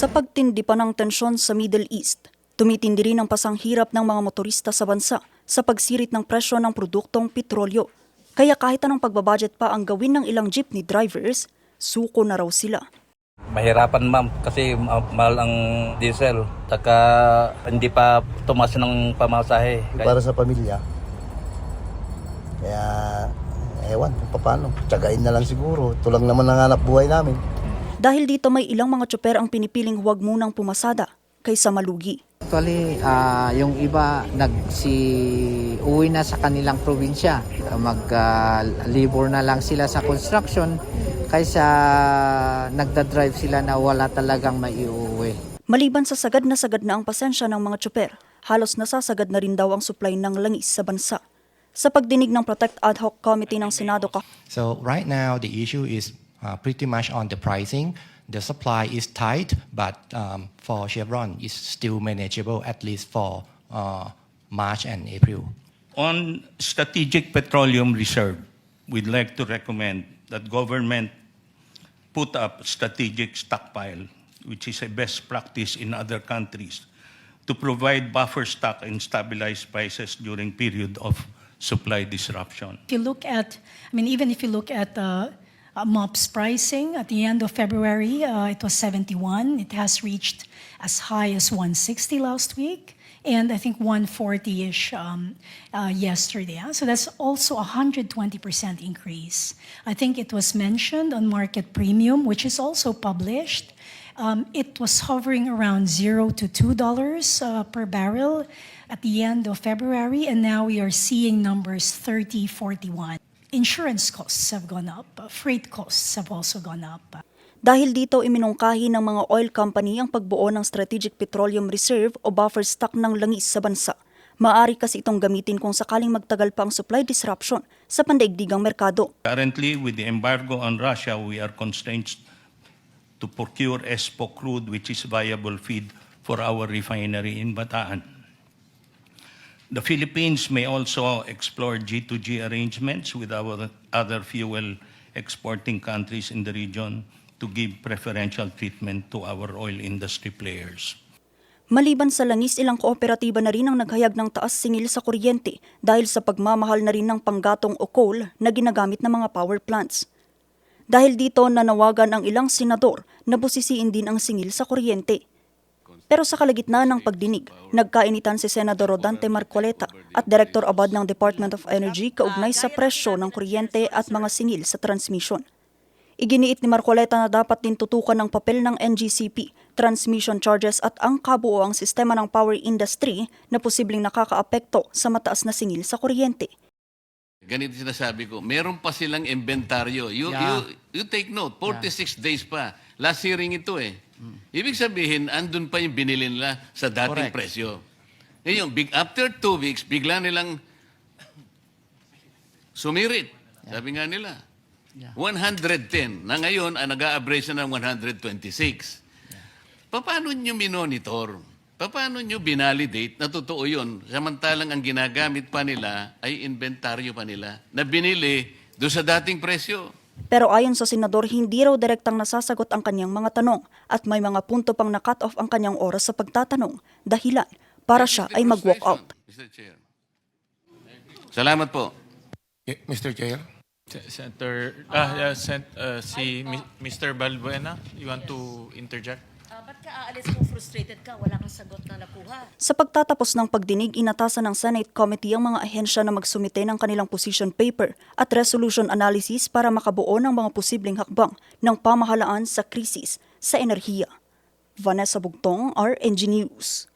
Sa pagtindi pa ng tensyon sa Middle East, tumitindi rin ang pasanghirap ng mga motorista sa bansa sa pagsirit ng presyo ng produktong petrolyo. Kaya kahit anong pagbabudget pa ang gawin ng ilang jeepney drivers, suko na raw sila. Mahirapan ma'am kasi mahal ang diesel. Saka hindi pa tumaas ng pamasahe. Para sa pamilya. Kaya ewan kung paano. Tsagain na lang siguro. Ito lang naman ang hanap buhay namin. Dahil dito may ilang mga tsoper ang pinipiling huwag munang pumasada kaysa malugi. Actually, yung iba uwi na sa kanilang probinsya. Mag-libor na lang sila sa construction kaysa nagda-drive sila na wala talagang maiuwi. Maliban sa sagad na ang pasensya ng mga tsoper, halos nasasagad na rin daw ang supply ng langis sa bansa. Sa pagdinig ng Protect Ad Hoc Committee ng Senado So right now the issue is pretty much on the pricing. The supply is tight, but for Chevron, it's still manageable, at least for March and April. On strategic petroleum reserve, we'd like to recommend that government put up strategic stockpile, which is a best practice in other countries, to provide buffer stock and stabilize prices during period of supply disruption. If you look at, even if you look at MOPS pricing at the end of February, it was 71. It has reached as high as 160 last week, and I think 140-ish yesterday. So that's also a 120% increase. I think it was mentioned on market premium, which is also published. It was hovering around $0 to $2 per barrel at the end of February, and now we are seeing numbers 30, 41. Insurance costs have gone up. Freight costs have also gone up. Dahil dito iminungkahi ng mga oil company ang pagbuo ng Strategic Petroleum Reserve o buffer stock ng langis sa bansa. Maaari kasi itong gamitin kung sakaling magtagal pa ang supply disruption sa pandaigdigang merkado. Currently, with the embargo on Russia, we are constrained to procure ESPO crude, which is viable feed for our refinery in Bataan. The Philippines may also explore G2G arrangements with our other fuel exporting countries in the region to give preferential treatment to our oil industry players. Maliban sa langis, ilang kooperatiba na rin ang naghayag ng taas singil sa kuryente dahil sa pagmamahal na rin ng panggatong o coal na ginagamit ng mga power plants. Dahil dito nanawagan ang ilang senador na busisiin din ang singil sa kuryente. Pero sa kalagitnaan ng pagdinig, nagkainitan si Senador Rodante Marcoleta at Director Abad ng Department of Energy kaugnay sa presyo ng kuryente at mga singil sa transmission. Iginiit ni Marcoleta na dapat din tutukan ng papel ng NGCP, transmission charges at ang kabuoang sistema ng power industry na posibleng nakakaapekto sa mataas na singil sa kuryente. Ganito sinasabi ko, meron pa silang inventaryo. You take note, 46 days pa. Last hearing ito eh. Ibig sabihin, andun pa yung binili nila sa dating presyo. Ngayon, after 2 weeks, bigla nilang sumirit. Sabi nga nila, 110. Na ngayon, nag-a-average na ng 126. Paano nyo minonitor? Paano nyo binalidate na totoo yun? Samantalang ang ginagamit pa nila ay inventaryo pa nila na binili doon sa dating presyo. Pero ayon sa senador, hindi raw direktang nasasagot ang kanyang mga tanong at may mga punto pang na-cut off ang kanyang oras sa pagtatanong, dahilan para siya ay mag-walk out. Mr. Chair. Salamat po. Mr. Chair. Senator, si Mr. Balbuena, you want to interject? Ba't ka aalis kung frustrated ka? Wala kang sagot na nakuha. Sa pagtatapos ng pagdinig, inatasan ng Senate Committee ang mga ahensya na magsumite ng kanilang position paper at resolution analysis para makabuo ng mga posibleng hakbang ng pamahalaan sa krisis sa enerhiya. Vanessa Bugtong, RNG News.